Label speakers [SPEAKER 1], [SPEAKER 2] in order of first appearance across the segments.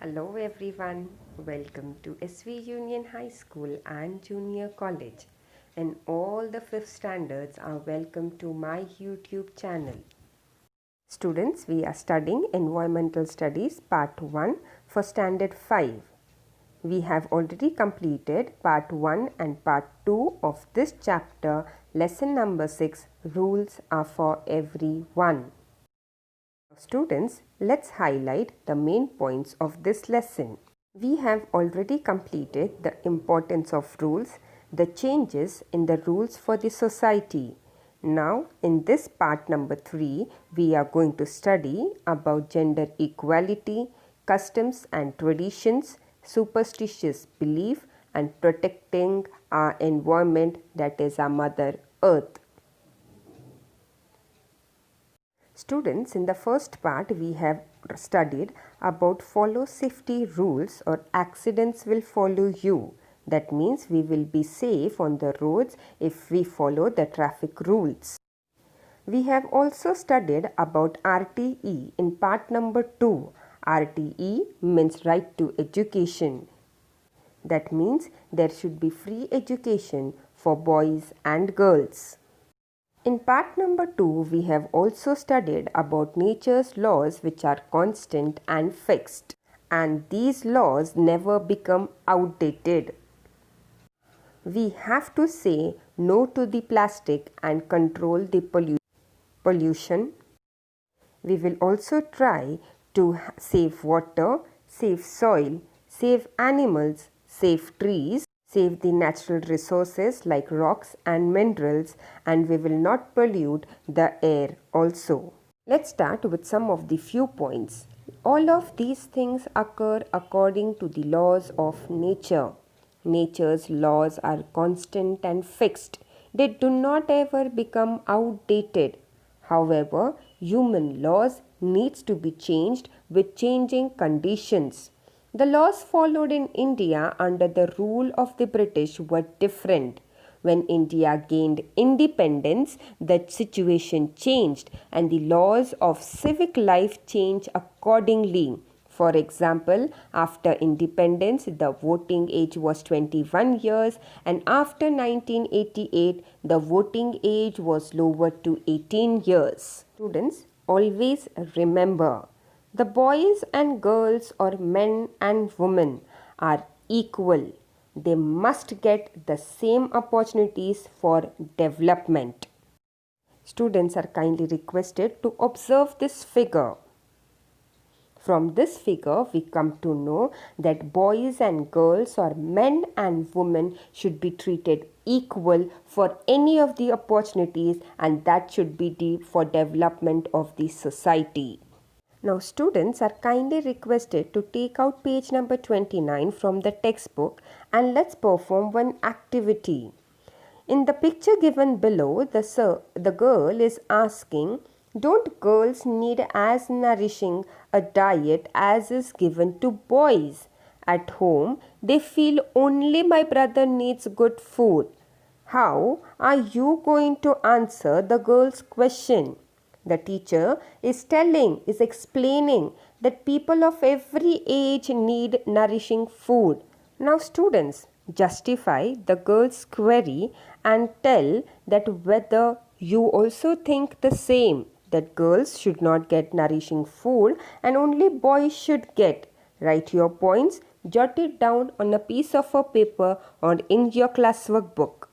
[SPEAKER 1] Hello everyone, welcome to SV Union High School and Junior College, and all the 5th standards are welcome to my YouTube channel. Students, we are studying Environmental Studies Part 1 for Standard 5. We have already completed Part 1 and Part 2 of this chapter, Lesson number 6, Rules are for Everyone. Students, let's highlight the main points of this lesson. We have already completed the importance of rules, the changes in the rules for the society. Now, in this part number 3, we are going to study about gender equality, customs and traditions, superstitious belief, and protecting our environment, that is our Mother Earth. Students, in the first part we have studied about follow safety rules or accidents will follow you. That means we will be safe on the roads if we follow the traffic rules. We have also studied about RTE in part number 2. RTE means right to education. That means there should be free education for boys and girls. In part number 2, we have also studied about nature's laws which are constant and fixed, and these laws never become outdated. We have to say no to the plastic and control the pollution. We will also try to save water, save soil, save animals, save trees, save the natural resources like rocks and minerals, and we will not pollute the air also. Let's start with some of the few points. All of these things occur according to the laws of nature. Nature's laws are constant and fixed. They do not ever become outdated. However, human laws needs to be changed with changing conditions. The laws followed in India under the rule of the British were different. When India gained independence, the situation changed and the laws of civic life changed accordingly. For example, after independence, the voting age was 21 years, and after 1988, the voting age was lowered to 18 years. Students, always remember, the boys and girls or men and women are equal. They must get the same opportunities for development. Students are kindly requested to observe this figure. From this figure, we come to know that boys and girls or men and women should be treated equal for any of the opportunities, and that should be for development of the society. Now, students are kindly requested to take out page number 29 from the textbook and let's perform one activity. In the picture given below, the girl is asking, don't girls need as nourishing a diet as is given to boys? At home, they feel only my brother needs good food. How are you going to answer the girl's question? The teacher is explaining that people of every age need nourishing food. Now students, justify the girl's query and tell that whether you also think the same, that girls should not get nourishing food and only boys should get. Write your points, jot it down on a piece of a paper or in your classwork book.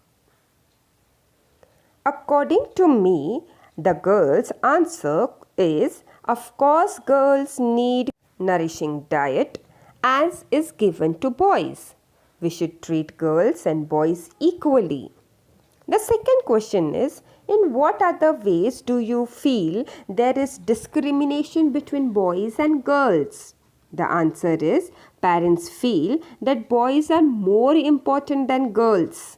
[SPEAKER 1] According to me, the girl's answer is, of course, girls need nourishing diet as is given to boys. We should treat girls and boys equally. The second question is, in what other ways do you feel there is discrimination between boys and girls? The answer is, parents feel that boys are more important than girls.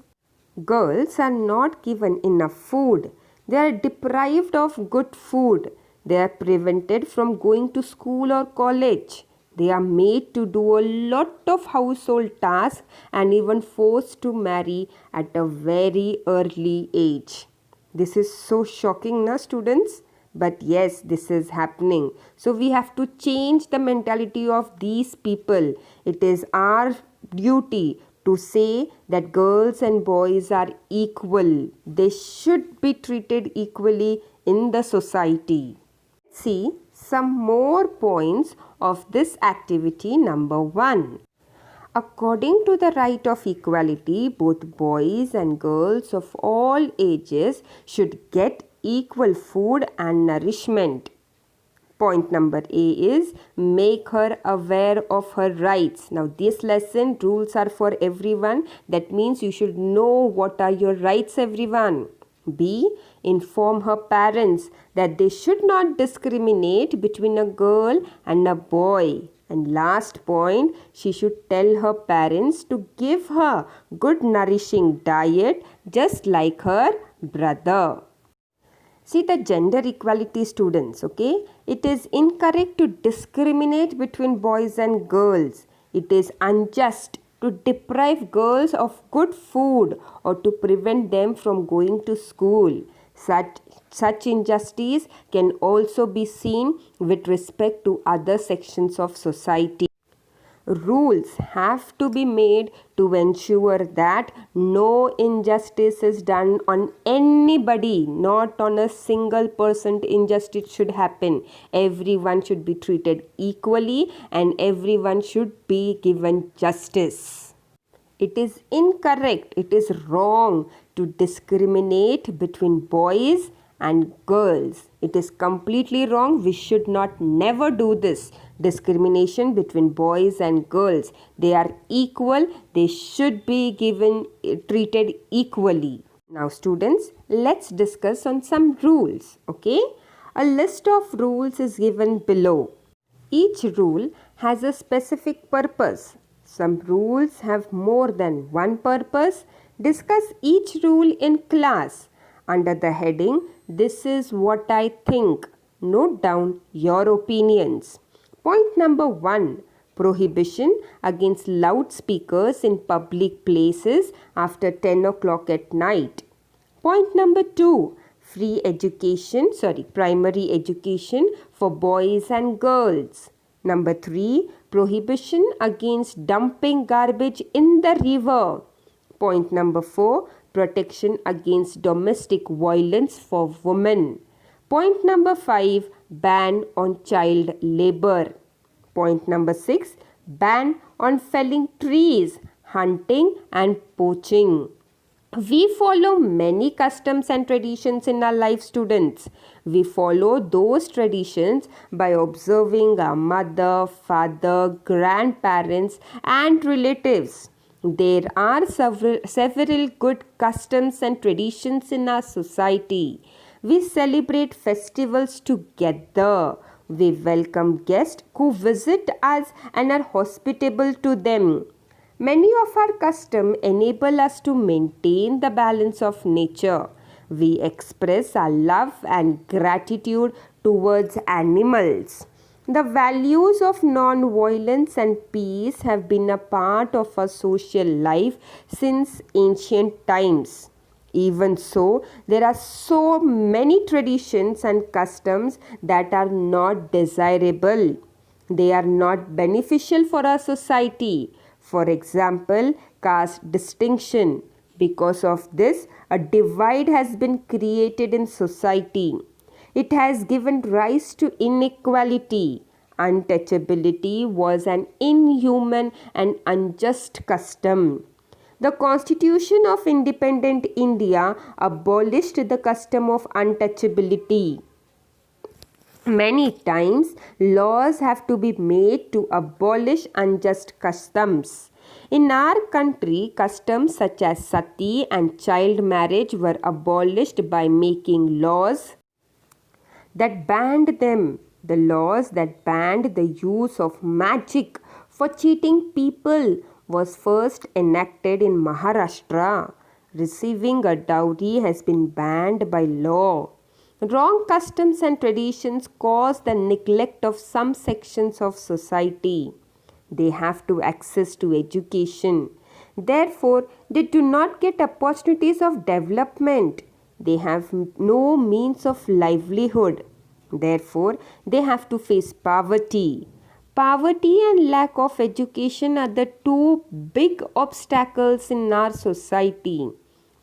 [SPEAKER 1] Girls are not given enough food. They are deprived of good food. They are prevented from going to school or college. They are made to do a lot of household tasks and even forced to marry at a very early age. This is so shocking, na students? but yes, this is happening. So we have to change the mentality of these people. It is our duty to say that girls and boys are equal. They should be treated equally in the society. See some more points of this activity number 1. According to the right of equality, both boys and girls of all ages should get equal food and nourishment. Point number A is make her aware of her rights. Now this lesson rules are for everyone. That means you should know what are your rights, everyone. B. Inform her parents that they should not discriminate between a girl and a boy. And last point, she should tell her parents to give her good nourishing diet just like her brother. See the gender equality, students, okay? It is incorrect to discriminate between boys and girls. It is unjust to deprive girls of good food or to prevent them from going to school. Such injustice can also be seen with respect to other sections of society. Rules have to be made to ensure that no injustice is done on anybody, not on a single person. Injustice should happen. Everyone should be treated equally and everyone should be given justice. It is incorrect, it is wrong to discriminate between boys and girls. It is completely wrong. We should not never do this. Discrimination between boys and girls. They are equal. They should be treated equally. Now students, let's discuss on some rules. Okay? A list of rules is given below. Each rule has a specific purpose. Some rules have more than one purpose. Discuss each rule in class. Under the heading, this is what I think. Note down your opinions. Point number 1. Prohibition against loudspeakers in public places after 10 o'clock at night. Point number 2. Primary education for boys and girls. Number 3. Prohibition against dumping garbage in the river. Point number 4. Protection against domestic violence for women. Point number 5. Ban on child labor. Point number 6. Ban on felling trees, hunting and poaching. We follow many customs and traditions in our life, students. We follow those traditions by observing our mother, father, grandparents and relatives. There are several good customs and traditions in our society. We celebrate festivals together. We welcome guests who visit us and are hospitable to them. Many of our customs enable us to maintain the balance of nature. We express our love and gratitude towards animals. The values of non-violence and peace have been a part of our social life since ancient times. Even so, there are so many traditions and customs that are not desirable. They are not beneficial for our society. For example, caste distinction. Because of this, a divide has been created in society. It has given rise to inequality. Untouchability was an inhuman and unjust custom. The Constitution of Independent India abolished the custom of untouchability. Many times, laws have to be made to abolish unjust customs. In our country, customs such as sati and child marriage were abolished by making laws that banned them. The laws that banned the use of magic for cheating people was first enacted in Maharashtra. Receiving a dowry has been banned by law. Wrong customs and traditions cause the neglect of some sections of society. They have to access to education. Therefore, they do not get opportunities of development. They have no means of livelihood. Therefore, they have to face poverty. Poverty and lack of education are the two big obstacles in our society.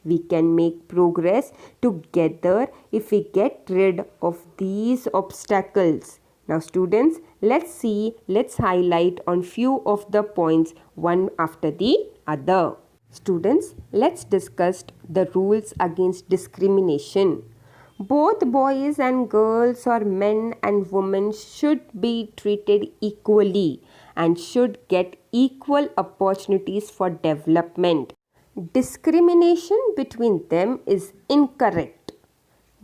[SPEAKER 1] We can make progress together if we get rid of these obstacles. Now students, let's highlight on few of the points one after the other. Students, let's discuss the rules against discrimination. Both boys and girls or men and women should be treated equally and should get equal opportunities for development. Discrimination between them is incorrect.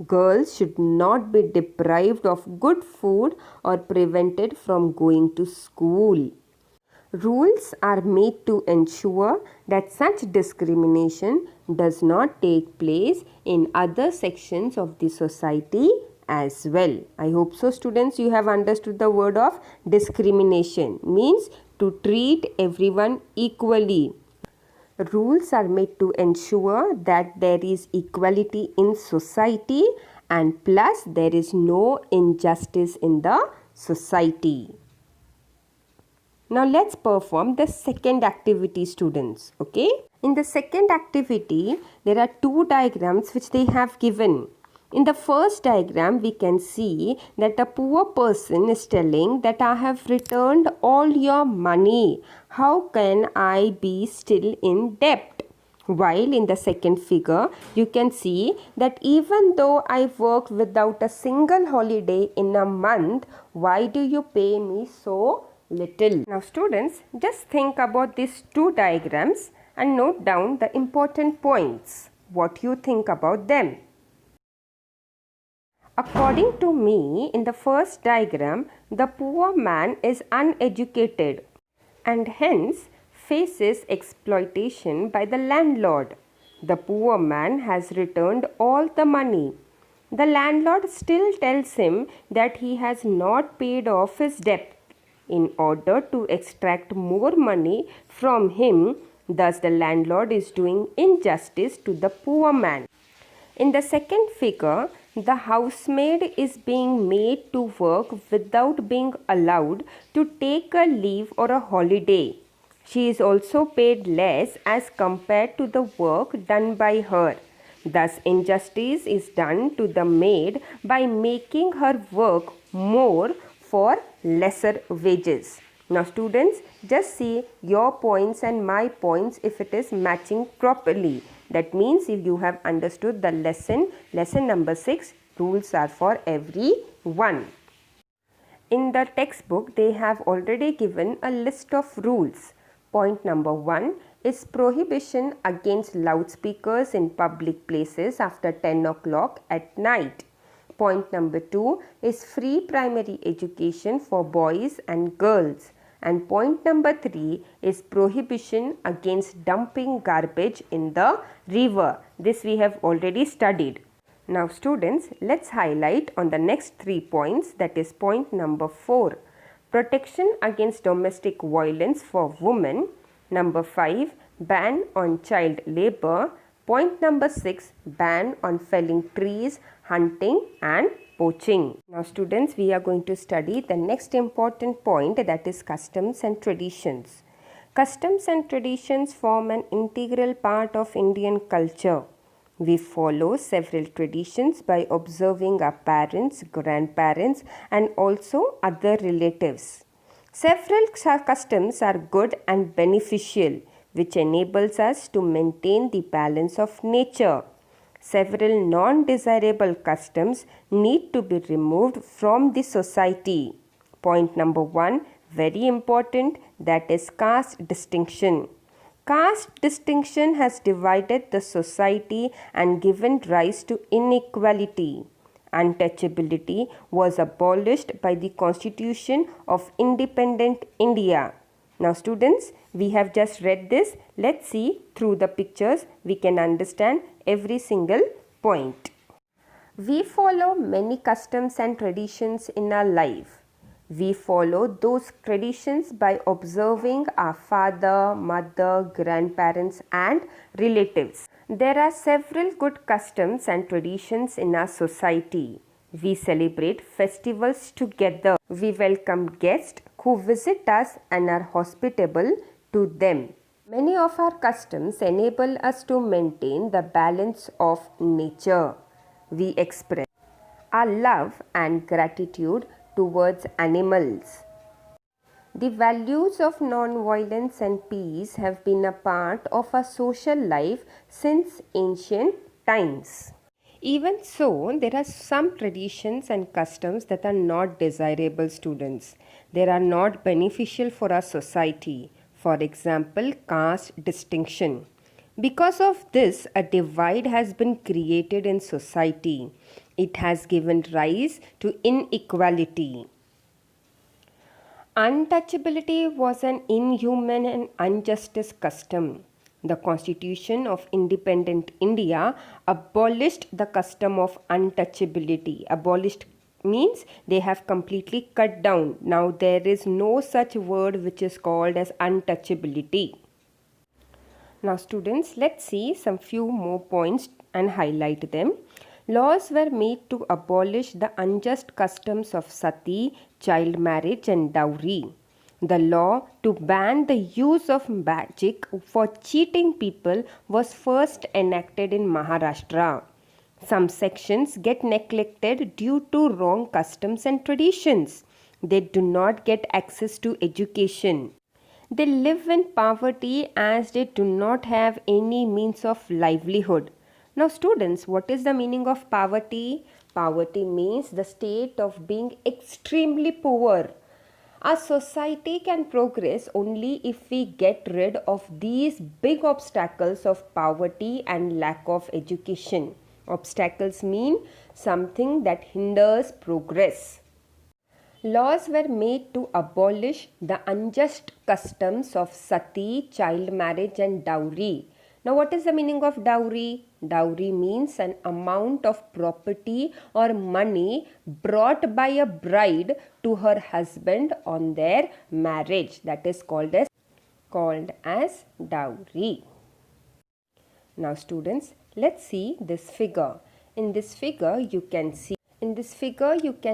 [SPEAKER 1] Girls should not be deprived of good food or prevented from going to school. Rules are made to ensure that such discrimination does not take place in other sections of the society as well. I hope so students, you have understood the word of discrimination means to treat everyone equally. Rules are made to ensure that there is equality in society and plus there is no injustice in the society. Now let's perform the second activity students. Okay. In the second activity, there are two diagrams which they have given. In the first diagram, we can see that a poor person is telling that I have returned all your money. How can I be still in debt? While in the second figure, you can see that even though I worked without a single holiday in a month, why do you pay me so little? Now students, just think about these two diagrams and note down the important points. What you think about them? According to me, in the first diagram, the poor man is uneducated and hence faces exploitation by the landlord. The poor man has returned all the money. The landlord still tells him that he has not paid off his debt. In order to extract more money from him, thus the landlord is doing injustice to the poor man. In the second figure, the housemaid is being made to work without being allowed to take a leave or a holiday. She is also paid less as compared to the work done by her. Thus, injustice is done to the maid by making her work more for lesser wages. Now students, just see your points and my points if it is matching properly. That means if you have understood the lesson number 6, rules are for everyone. In the textbook, they have already given a list of rules. Point number 1 is prohibition against loudspeakers in public places after 10 o'clock at night. Point number 2 is free primary education for boys and girls. And point number 3 is prohibition against dumping garbage in the river. This we have already studied. Now students, let's highlight on the next 3 points, that is point number 4. Protection against domestic violence for women. Number 5, ban on child labor. Point number 6, ban on felling trees, hunting and poaching. Now students, we are going to study the next important point, that is customs and traditions. Customs and traditions form an integral part of Indian culture. We follow several traditions by observing our parents, grandparents and also other relatives. Several customs are good and beneficial, which enables us to maintain the balance of nature. Several non-desirable customs need to be removed from the society. Point number 1, very important, that is caste distinction. Caste distinction has divided the society and given rise to inequality. Untouchability was abolished by the Constitution of Independent India. Now students, we have just read this. Let's see through the pictures we can understand every single point. We follow many customs and traditions in our life. We follow those traditions by observing our father, mother, grandparents and relatives. There are several good customs and traditions in our society. We celebrate festivals together. We welcome guests who visit us and are hospitable to them. Many of our customs enable us to maintain the balance of nature. We express our love and gratitude towards animals. The values of non-violence and peace have been a part of our social life since ancient times. Even so, there are some traditions and customs that are not desirable, students. They are not beneficial for our society. For example, caste distinction. Because of this, a divide has been created in society. It has given rise to inequality. Untouchability was an inhuman and unjust custom. The Constitution of Independent India abolished the custom of untouchability. Abolished means they have completely cut down. Now there is no such word which is called as untouchability. Now students, let's see some few more points and highlight them. Laws were made to abolish the unjust customs of sati, child marriage and dowry. The law to ban the use of magic for cheating people was first enacted in Maharashtra. Some sections get neglected due to wrong customs and traditions. They do not get access to education. They live in poverty as they do not have any means of livelihood. Now students, what is the meaning of poverty? Poverty means the state of being extremely poor. Our society can progress only if we get rid of these big obstacles of poverty and lack of education. Obstacles mean something that hinders progress. Laws were made to abolish the unjust customs of sati, child marriage and dowry. Now what is the meaning of dowry? Dowry means an amount of property or money brought by a bride to her husband on their marriage. That is called as dowry. Now students, let's see this figure. In this figure you can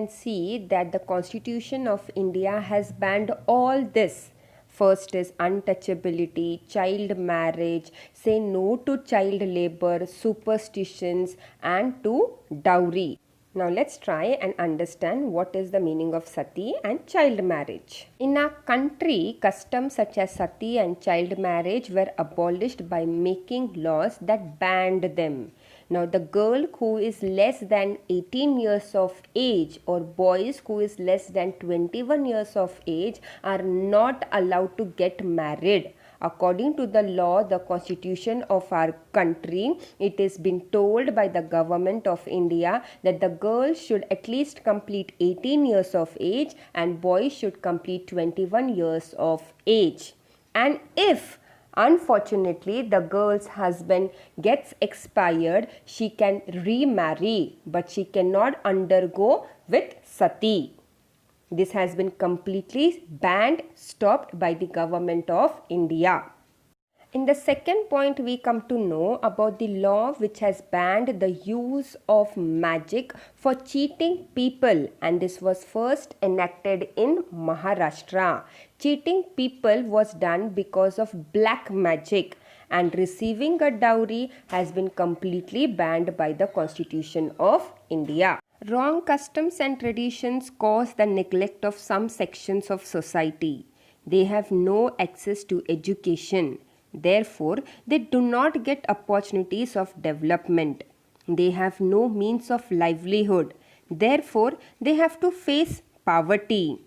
[SPEAKER 1] see that the Constitution of India has banned all this. First is untouchability, child marriage, say no to child labor, superstitions and to dowry. Now let's try and understand what is the meaning of sati and child marriage. In our country, customs such as sati and child marriage were abolished by making laws that banned them. Now the girl who is less than 18 years of age or boys who is less than 21 years of age are not allowed to get married. According to the law, the constitution of our country, it is been told by the government of India that the girl should at least complete 18 years of age and boys should complete 21 years of age. And if unfortunately the girl's husband gets expired, she can remarry, but she cannot undergo with sati. This has been completely banned, stopped by the government of India. In the second point, we come to know about the law which has banned the use of magic for cheating people, and this was first enacted in Maharashtra. Cheating people was done because of black magic, and receiving a dowry has been completely banned by the Constitution of India. Wrong customs and traditions cause the neglect of some sections of society. They have no access to education. Therefore, they do not get opportunities of development. They have no means of livelihood. Therefore, they have to face poverty.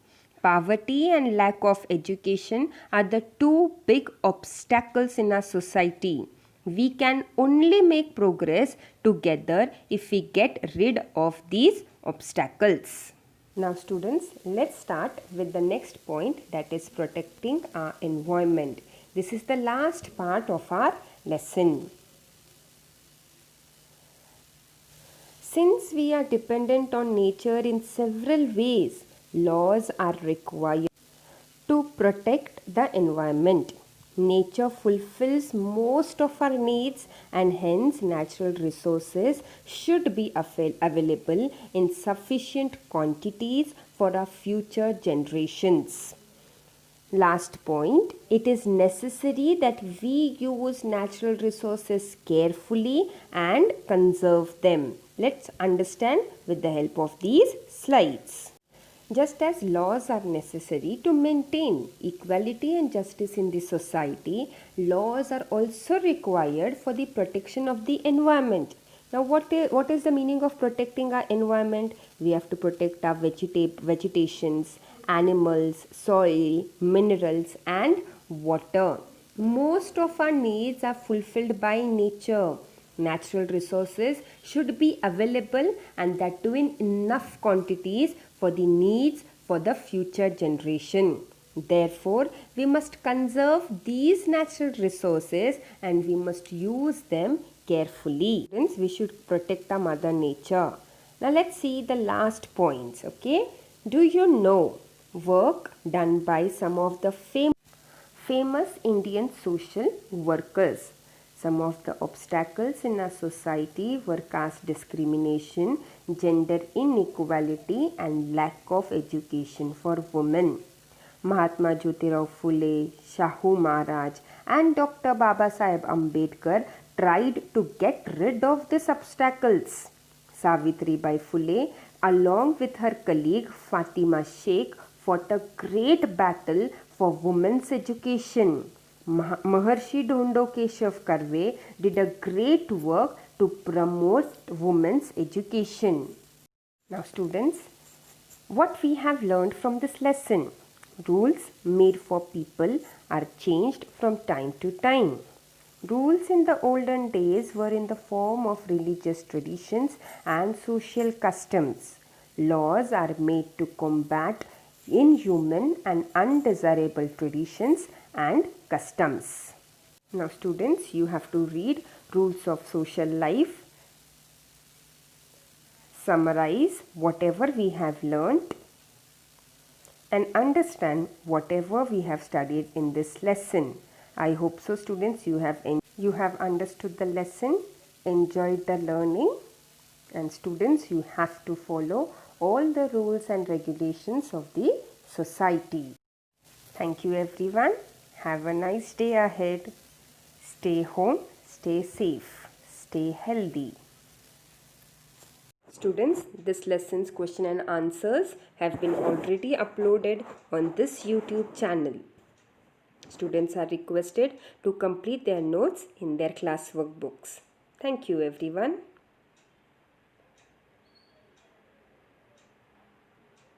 [SPEAKER 1] Poverty and lack of education are the two big obstacles in our society. We can only make progress together if we get rid of these obstacles. Now students, let's start with the next point, that is protecting our environment. This is the last part of our lesson. Since we are dependent on nature in several ways, laws are required to protect the environment. Nature fulfills most of our needs, and hence natural resources should be available in sufficient quantities for our future generations. Last point, it is necessary that we use natural resources carefully and conserve them. Let's understand with the help of these slides. Just as laws are necessary to maintain equality and justice in the society, laws are also required for the protection of the environment. Now, what is the meaning of protecting our environment? We have to protect our vegetations, animals, soil, minerals, and water. Most of our needs are fulfilled by nature. Natural resources should be available, and that too in enough quantities for the needs for the future generation. Therefore, we must conserve these natural resources and we must use them carefully. Friends, we should protect our mother nature. Now let's see the last points. Okay, do you know work done by some of the famous Indian social workers? Some of the obstacles in our society were caste discrimination, gender inequality, and lack of education for women. Mahatma Jyotirao Phule, Shahu Maharaj, and Dr. Babasaheb Ambedkar tried to get rid of these obstacles. Savitribai Phule, along with her colleague Fatima Sheikh, fought a great battle for women's education. Maharshi Dhondo Keshav Karve did a great work to promote women's education. Now students, what we have learned from this lesson? Rules made for people are changed from time to time. Rules in the olden days were in the form of religious traditions and social customs. Laws are made to combat inhuman and undesirable traditions and customs. Now students, you have to read Rules of Social Life, summarize whatever we have learnt, and understand whatever we have studied in this lesson. I hope so students, you have understood the lesson, enjoyed the learning, and students, you have to follow all the rules and regulations of the society. Thank you everyone. Have a nice day ahead. Stay home, stay safe, stay healthy. Students, this lesson's question and answers have been already uploaded on this YouTube channel. Students are requested to complete their notes in their classwork books. Thank you everyone.